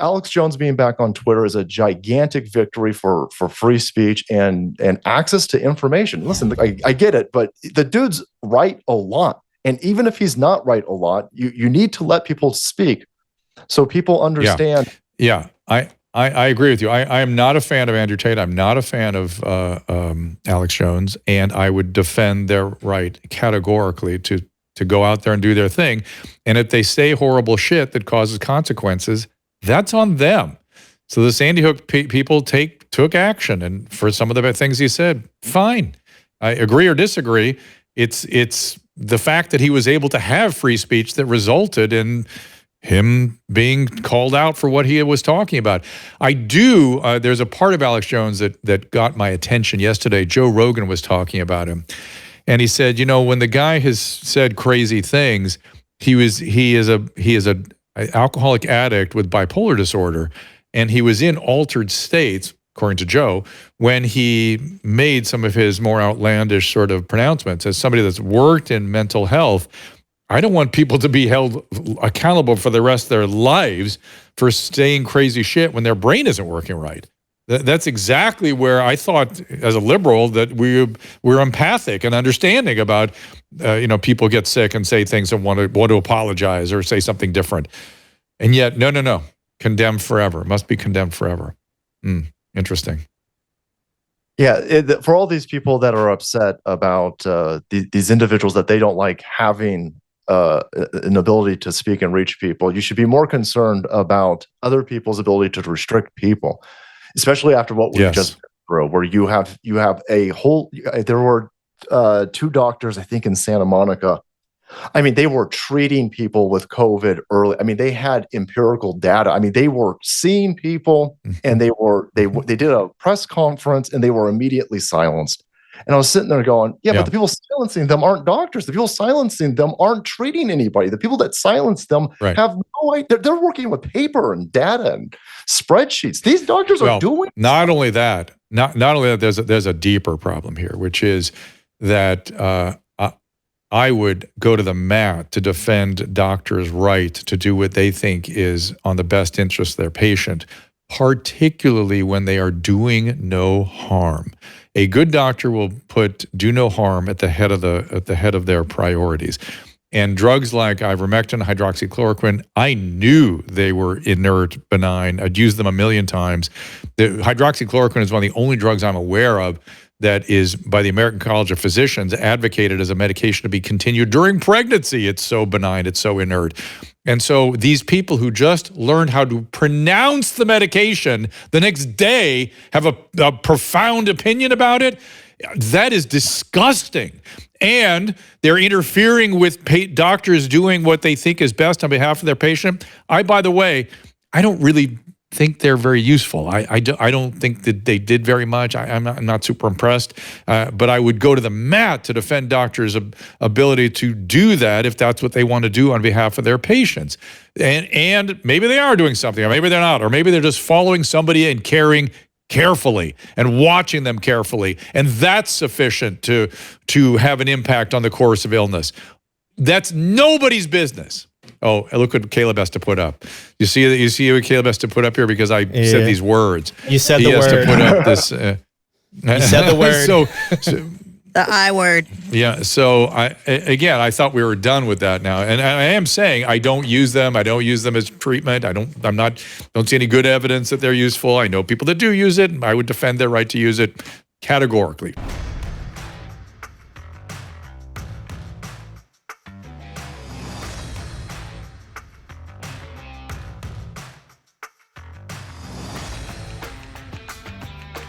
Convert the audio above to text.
Alex Jones being back on Twitter is a gigantic victory for free speech and access to information. Listen, I get it, but the dude's right a lot. And even if he's not right a lot, you need to let people speak so people understand. Yeah. I agree with you. I am not a fan of Andrew Tate. I'm not a fan of Alex Jones, and I would defend their right categorically to go out there and do their thing. And if they say horrible shit that causes consequences, that's on them. So the Sandy Hook people took action, and for some of the things he said, fine. I agree or disagree. It's the fact that he was able to have free speech that resulted in him being called out for what he was talking about. There's a part of Alex Jones that got my attention yesterday. Joe Rogan was talking about him. And he said, when the guy has said crazy things, he is a alcoholic addict with bipolar disorder, and he was in altered states, according to Joe, when he made some of his more outlandish sort of pronouncements. As somebody that's worked in mental health, I don't want people to be held accountable for the rest of their lives for saying crazy shit when their brain isn't working right. That's exactly where I thought, as a liberal, that we're empathic and understanding about, people get sick and say things and want to apologize or say something different, and yet no, condemned forever. Must be condemned forever. Interesting. Yeah, for all these people that are upset about these individuals that they don't like having an ability to speak and reach people, you should be more concerned about other people's ability to restrict people. Especially after what we just been through, where you have a whole. There were 2 doctors, I think, in Santa Monica. I mean, they were treating people with COVID early. I mean, they had empirical data. I mean, they were seeing people, and they did a press conference, and they were immediately silenced. And I was sitting there going, but the people silencing them aren't doctors. The people silencing them aren't treating anybody. The people that silence them have no idea. They're working with paper and data and spreadsheets. These doctors are doing. Not only that, there's a deeper problem here, which is that I would go to the mat to defend doctors' right to do what they think is on the best interest of their patient, particularly when they are doing no harm. A good doctor will put do no harm at the head of their priorities. And drugs like ivermectin, hydroxychloroquine, I knew they were inert, benign. I'd used them a million times. The hydroxychloroquine is one of the only drugs I'm aware of that is, by the American College of Physicians, advocated as a medication to be continued during pregnancy. It's so benign, it's so inert. And so these people who just learned how to pronounce the medication the next day have a profound opinion about it. That is disgusting. And they're interfering with doctors doing what they think is best on behalf of their patient. By the way, I don't really think they're very useful. I don't think that they did very much. I'm not super impressed, but I would go to the mat to defend doctors' ability to do that if that's what they want to do on behalf of their patients. And maybe they are doing something, or maybe they're not, or maybe they're just following somebody and caring carefully and watching them carefully, and that's sufficient to have an impact on the course of illness. That's nobody's business. Oh, look what Caleb has to put up. You see what Caleb has to put up here because I said these words. You said the word. He has to put up this. You said the word. So the I word. Yeah. So I thought we were done with that now, and I am saying I don't use them. I don't use them as treatment. Don't see any good evidence that they're useful. I know people that do use it. I would defend their right to use it categorically.